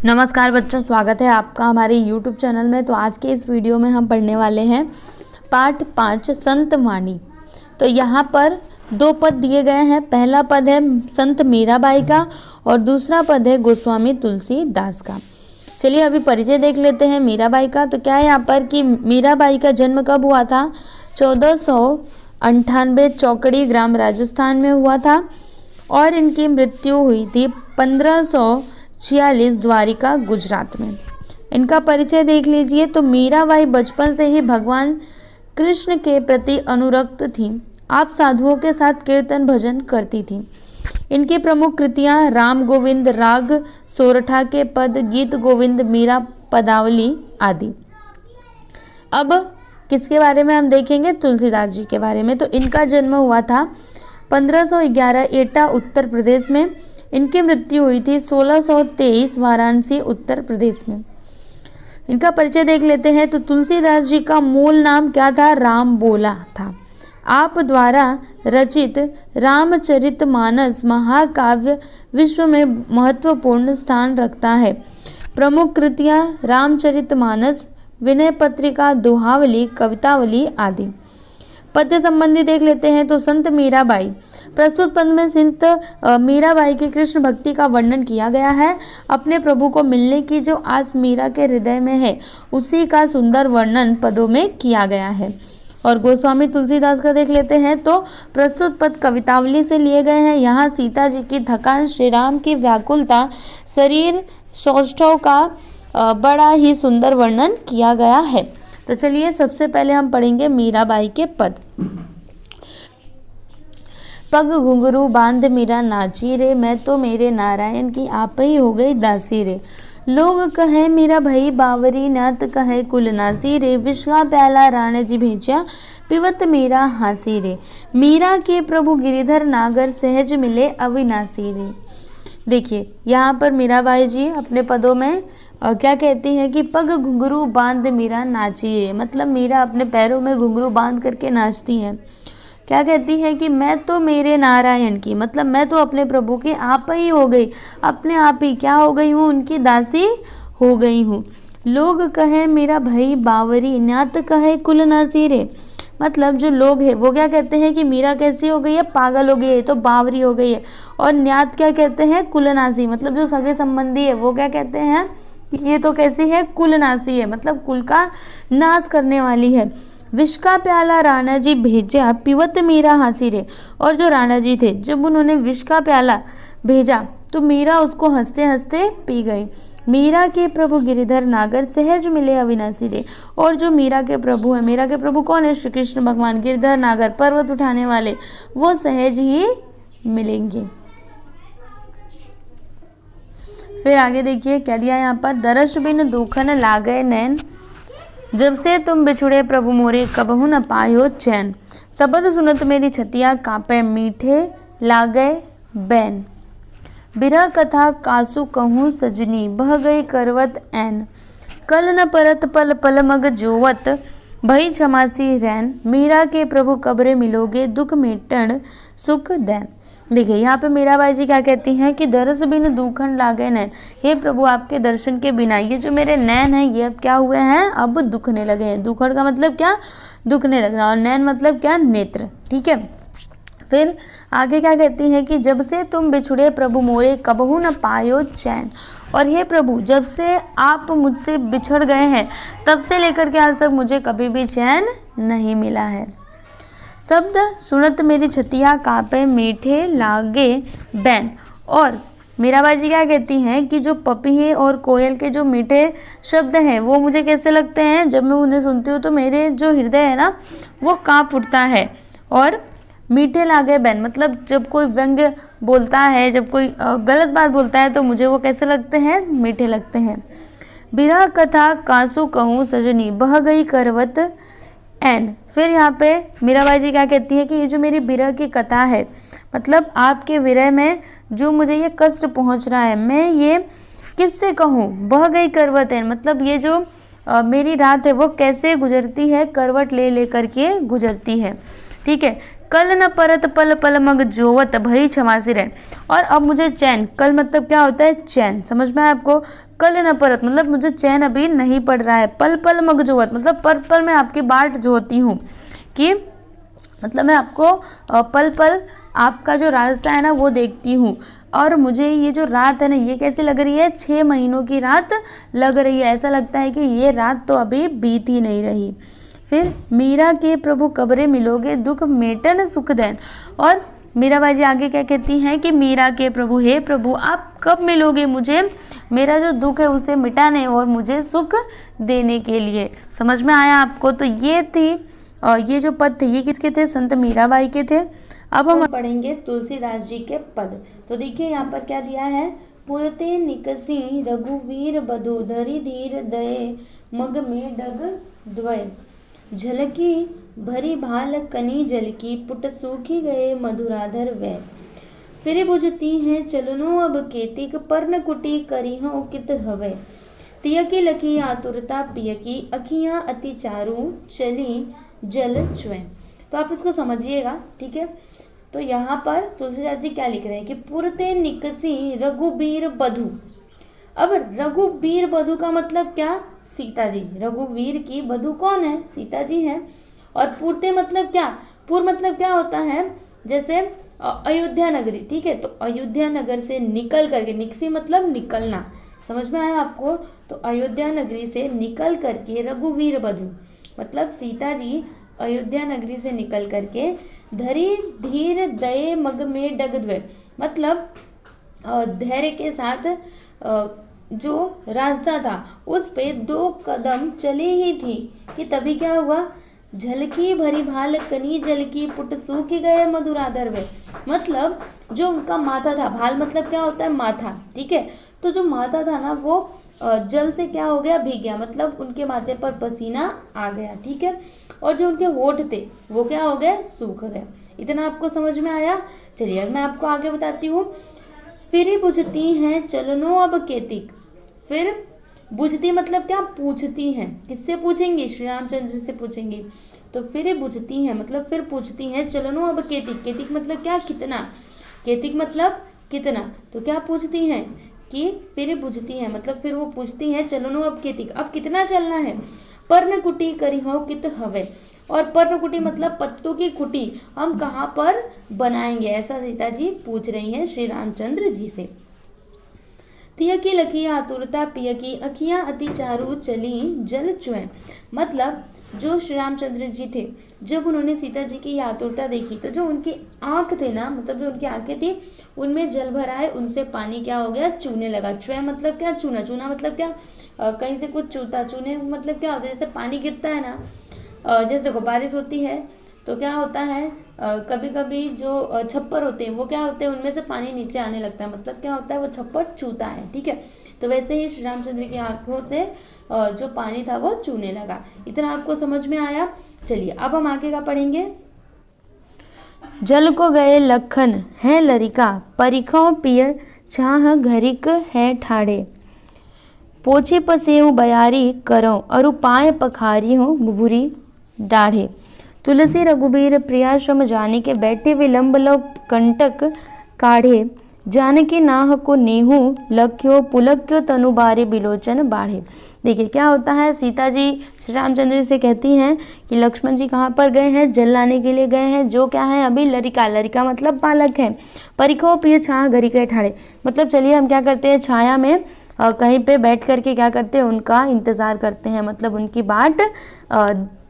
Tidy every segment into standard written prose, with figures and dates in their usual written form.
नमस्कार बच्चों, स्वागत है आपका हमारे YouTube चैनल में। तो आज के इस वीडियो में हम पढ़ने वाले हैं पाठ 5 संत वाणी। तो यहाँ पर 2 पद दिए गए हैं। पहला पद है संत मीराबाई का और दूसरा पद है गोस्वामी तुलसीदास का। चलिए अभी परिचय देख लेते हैं मीराबाई का। तो क्या है यहाँ पर कि मीराबाई का जन्म कब हुआ था? 1498 चौकड़ी ग्राम राजस्थान में हुआ था और इनकी मृत्यु हुई थी 1546 द्वारिका गुजरात में। इनका परिचय देख लीजिए। तो मीराबाई बचपन से ही भगवान कृष्ण के प्रति अनुरक्त थी। आप साधुओं के साथ कीर्तन भजन करती थी। इनकी प्रमुख कृतियां राम गोविंद, राग सोरठा के पद, गीत गोविंद, मीरा पदावली आदि। अब किसके बारे में हम देखेंगे? तुलसीदास जी के बारे में। तो इनका जन्म हुआ था 1511 एटा उत्तर प्रदेश में। इनकी मृत्यु हुई थी 1623 वाराणसी उत्तर प्रदेश में। इनका परिचय देख लेते हैं। तो तुलसीदास जी का मूल नाम क्या था? राम बोला था। आप द्वारा रचित रामचरितमानस महाकाव्य विश्व में महत्वपूर्ण स्थान रखता है। प्रमुख कृतियां रामचरितमानस, विनय पत्रिका, दोहावली, कवितावली आदि। पद्य संबंधी देख लेते हैं। तो संत मीराबाई, प्रस्तुत पद में संत मीराबाई की कृष्ण भक्ति का वर्णन किया गया है। अपने प्रभु को मिलने की जो आस मीरा के हृदय में है, उसी का सुंदर वर्णन पदों में किया गया है। और गोस्वामी तुलसीदास का देख लेते हैं। तो प्रस्तुत पद कवितावली से लिए गए हैं। यहाँ सीता जी की थकान, श्री राम की व्याकुलता, शरीर सौष्ठव का बड़ा ही सुंदर वर्णन किया गया है। तो चलिए सबसे पहले हम पढ़ेंगे मीराबाई के पद। पग घुंघरू बांध मीरा नाची रे, मैं तो मेरे नारायण की आप ही हो गई दासी रे। लोग कहे मीरा भई बावरी, नात कहे कुलनासी रे। विष का प्याला राणे जी भेजा, पिवत मीरा हासी रे। मीरा के प्रभु गिरिधर नागर, सहज मिले अविनाशी रे। देखिए यहाँ पर मीराबाई जी अपने पदों में क्या कहती है कि पग घुंघरू बांध मीरा नाची रे, मतलब मीरा अपने पैरों में घुंघरू बांध करके नाचती है। क्या कहती है कि मैं तो मेरे नारायण की, मतलब मैं तो अपने प्रभु की आप ही हो गई, अपने आप ही क्या हो गई हूँ? उनकी दासी हो गई हूँ। लोग कहे मेरा भई बावरी, न्यात कहे कुलनासी रे, मतलब जो लोग हैं वो क्या कहते हैं कि मीरा कैसी हो गई है? पागल हो गई है, तो बावरी हो गई है। और न्यात क्या कहते हैं? कुलनासी, मतलब जो सगे संबंधी है वो क्या कहते हैं? ये तो कैसी है? कुलनासी है, मतलब कुल का नाश करने वाली है। विष का प्याला राणा जी भेजा, पिवत मीरा हासी रे। और जो राणा जी थे, जब उन्होंने विष का प्याला भेजा तो मीरा उसको हंसते हंसते पी गई। मीरा के प्रभु गिरिधर नागर, सहज मिले अविनाशी रे। और जो मीरा के प्रभु है, मीरा के प्रभु कौन है? श्री कृष्ण भगवान। गिरधर नागर, पर्वत उठाने वाले, वो सहज ही मिलेंगे। फिर आगे देखिए क्या दिया यहाँ पर। दरस बिन दुखन लागे नैन, जब से तुम बिछुड़े प्रभु मोरे, कबहु न पायो चैन। शब्द सुनत मेरी छतिया कांपे, मीठे लागे बैन। बिरह कथा कासु कहूँ सजनी, बह गई करवत ऐन। कल न परत पल पल मग जोवत, भई क्षमासी रैन। मीरा के प्रभु कब्रे मिलोगे, दुख मेटन सुख दैन। देखिए यहाँ पे मीराबाई जी क्या कहती हैं कि दरस बिन दुखन लागे नैन, हे प्रभु आपके दर्शन के बिना ये जो मेरे नैन हैं ये अब क्या हुए हैं? अब दुखने लगे हैं। दुखड़ का मतलब क्या? दुखने लगना। और नैन मतलब क्या? नेत्र। ठीक है। फिर आगे क्या कहती हैं कि जब से तुम बिछुड़े प्रभु मोरे, कबहू न पायो चैन। और हे प्रभु जब से आप मुझसे बिछड़ गए हैं तब से लेकर के आज तक मुझे कभी भी चैन नहीं मिला है। शब्द सुनत मेरी छतिया कांपे, मीठे लागे बैन। और मीराबाई जी क्या कहती हैं कि जो पपीहे और कोयल के जो मीठे शब्द हैं वो मुझे कैसे लगते हैं? जब मैं उन्हें सुनती हूँ तो मेरे जो हृदय है ना वो कांप उठता है। और मीठे लागे बैन, मतलब जब कोई व्यंग बोलता है, जब कोई गलत बात बोलता है तो मुझे वो कैसे लगते हैं? मीठे लगते हैं। बिरह कथा कासु कहूँ सजनी, बह गई करवत एन। फिर यहाँ पे मीराबाई जी क्या कहती है कि ये जो मेरी विरह की कथा है, मतलब आपके विरह में जो मुझे ये कष्ट पहुँच रहा है, मैं ये किससे कहूँ? बह गई करवत एन, मतलब ये जो मेरी रात है वो कैसे गुजरती है? करवट ले ले करके गुजरती है। ठीक है। कल न परत पल पल मग जोवत भई क्षमासी रैन। और अब मुझे चैन, कल मतलब क्या होता है चैन, समझ में आया आपको। कल न परत मतलब मुझे चैन अभी नहीं पड़ रहा है। पल पल मग जोवत मतलब पल पल मैं आपकी बाट जोती हूँ, कि मतलब मैं आपको पल पल आपका जो रास्ता है ना वो देखती हूँ। और मुझे ये जो रात है ना ये कैसी लग रही है, 6 महीनों की रात लग रही है। ऐसा लगता है कि ये रात तो अभी बीत ही नहीं रही। फिर मीरा के प्रभु कबरे मिलोगे दुख मेटन सुख देन। और मीराबाई जी आगे क्या कहती हैं कि मीरा के प्रभु, हे प्रभु आप कब मिलोगे मुझे, मेरा जो दुख है उसे मिटाने और मुझे सुख देने के लिए। समझ में आया आपको। तो ये थी ये जो पद थे ये किसके थे, संत मीराबाई के थे। अब हम पढ़ेंगे तुलसीदास जी के पद। तो देखिए यहाँ पर क्या दिया है, पुरते निकसी रघुवीर बधु धरी धीर दये मग में डग द्वय झलकी भरी भाल कनी जल की पुट सूखी गए मधुराधर वै। फिर बुझती हैं चलनो अब केतिक पर्ण कुटी करी हो कित हवे तिय की लकी आतुरता पिय की अखियां अति चारू चली जल च्वे। तो आप इसको समझिएगा, ठीक है। तो यहाँ पर तुलसीदास जी क्या लिख रहे हैं कि पुरते निकसी रघुबीर बधु। अब रघुबीर बधु का मतलब क्या, सीता जी। रघुवीर की बधु कौन है, सीता जी हैं। और पुरते मतलब क्या, पुर मतलब क्या होता है, जैसे अयोध्या नगरी, ठीक है। तो अयोध्या नगर से निकल करके, निकसी मतलब निकलना, समझ में आया आपको। तो अयोध्या नगरी से निकल करके रघुवीर बधु मतलब सीता जी अयोध्या नगरी से निकल करके धरी धीर दये मग में डग द्वय मतलब धैर्य के साथ जो रास्ता था उस पे 2 कदम चली ही थी कि तभी क्या हुआ, झलकी भरी भाल कनी जल की पुट सूख गए मधुराधर वे। मतलब जो उनका माथा था, भाल मतलब क्या होता है माथा, ठीक है। तो जो माथा था ना वो जल से क्या हो गया, भीग गया, मतलब उनके माथे पर पसीना आ गया, ठीक है। और जो उनके होठ थे वो क्या हो गए, सूख गए। इतना आपको समझ में आया। चलिए अब मैं आपको आगे बताती हूँ। फिर बुझती हैं चलनो अब केतिक। फिर बुझती मतलब क्या, पूछती हैं, किससे पूछेंगी, श्री रामचंद्र से पूछेंगी। तो फिर बुझती हैं मतलब फिर पूछती हैं चलनो अब केतिक। केतिक मतलब क्या, कितना, केतिक मतलब कितना। तो क्या पूछती हैं कि फिर बुझती हैं मतलब फिर वो पूछती हैं चलनो अब केतिक, अब कितना चलना है। पर्ण कुटी करी हो कित हवे। और पर्ण कुटी मतलब पत्तों की कुटी हम कहाँ पर बनाएंगे, ऐसा सीता जी पूछ रही हैं श्री रामचंद्र जी से। तिय की लकी आतुरता पिय की अखियां अति चारू चली जल चुए। मतलब जो श्री रामचंद्र जी थे जब उन्होंने सीता जी की आतुरता देखी तो जो उनकी आंख थे ना, मतलब जो उनकी आंखें थी उनमें जल भरा है, उनसे पानी क्या हो गया, चूने लगा। चुए मतलब क्या, चूना। चूना मतलब क्या, कहीं से कुछ चूता। चूने मतलब क्या होता है, जैसे पानी गिरता है ना, जैसे देखो बारिश होती है तो क्या होता है, कभी कभी जो छप्पर होते हैं वो क्या होते हैं, उनमें से पानी नीचे आने लगता है, मतलब क्या होता है वो छप्पर चूता है, ठीक है। तो वैसे ही श्री रामचंद्र की आंखों से जो पानी था वो चूने लगा। इतना आपको समझ में आया। चलिए अब हम आगे का पढ़ेंगे। जल को गए लखन है लरिका परिखों पिय छाह घरिक है ठाड़े पोछे पसेऊ बयारी करो अरु पाए पखारी हूँ बुभुरी डाढ़े। तुलसी रघुबीर प्रियाश्रम जाने के बैठे विलंब लो कंटक काढ़े जानकी नाह को नेहू लख्यो पुलक्यो तनु बारे बिलोचन बाढ़े। देखिए क्या होता है, सीता जी श्री रामचंद्र से कहती हैं कि लक्ष्मण जी कहाँ पर गए हैं, जल लाने के लिए गए हैं, जो क्या है अभी लरिका। लरिका मतलब बालक है। परिखो पिय छाह घरी के ठाड़े मतलब चलिए हम क्या करते हैं, छाया में कहीं पे बैठ करके क्या करते हैं, उनका इंतज़ार करते हैं, मतलब उनकी बाट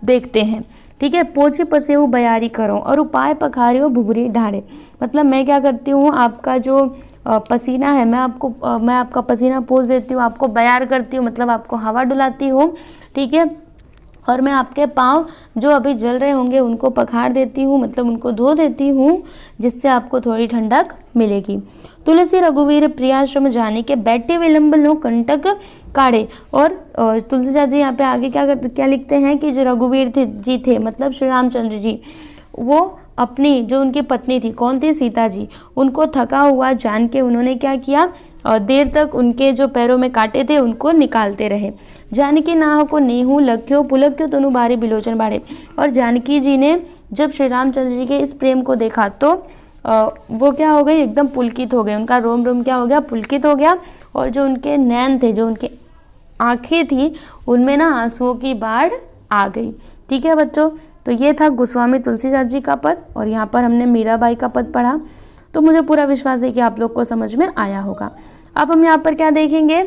देखते हैं, ठीक है। पोछे पसेऊ बयारी करो और उपाय पखारे हो भुगरी ढाड़े मतलब मैं क्या करती हूँ, आपका जो पसीना है मैं आपका पसीना पोंछ देती हूँ, आपको बयार करती हूँ मतलब आपको हवा डुलाती हूँ, ठीक है। और मैं आपके पाँव जो अभी जल रहे होंगे उनको पखार देती हूँ, मतलब उनको धो देती हूँ, जिससे आपको थोड़ी ठंडक मिलेगी। तुलसी रघुवीर प्रियाश्रम जाने के बैठे विलंब लो कंटक काढ़े। और तुलसीदास जी यहाँ पे आगे क्या लिखते हैं कि जो रघुवीर जी थे मतलब श्री रामचंद्र जी, वो अपनी जो उनकी पत्नी थी, कौन थी, सीता जी, उनको थका हुआ जान के उन्होंने क्या किया, और देर तक उनके जो पैरों में कांटे थे उनको निकालते रहे। जानकी नाह को नेहू लख्यो पुलक्यो तनु बारे बिलोचन बाड़े। और जानकी जी ने जब श्री रामचंद्र जी के इस प्रेम को देखा तो वो क्या हो गई, एकदम पुलकित हो गए, उनका रोम रोम क्या हो गया, पुलकित हो गया। और जो उनके नैन थे, जो उनके आंखें थी, उनमें ना आंसुओं की बाढ़ आ गई। ठीक है बच्चों, तो ये था गोस्वामी तुलसीदास जी का पद और यहाँ पर हमने मीराबाई का पद पढ़ा। तो मुझे पूरा विश्वास है कि आप लोग को समझ में आया होगा। अब हम यहाँ पर क्या देखेंगे,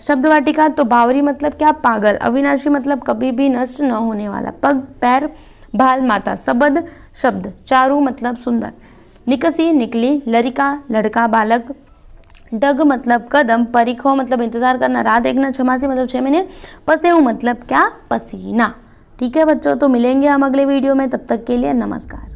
शब्द वाटिका। तो बावरी मतलब क्या, पागल। अविनाशी मतलब कभी भी नष्ट न होने वाला। पग पैर, भाल माता। सबद शब्द। चारू मतलब सुंदर। निकसी निकली। लरिका लड़का बालक। डग मतलब कदम। परिखो मतलब इंतजार करना, राह देखना। छमासी मतलब 6 महीने। पसेऊ मतलब क्या, पसीना। ठीक है बच्चों, तो मिलेंगे हम अगले वीडियो में, तब तक के लिए नमस्कार।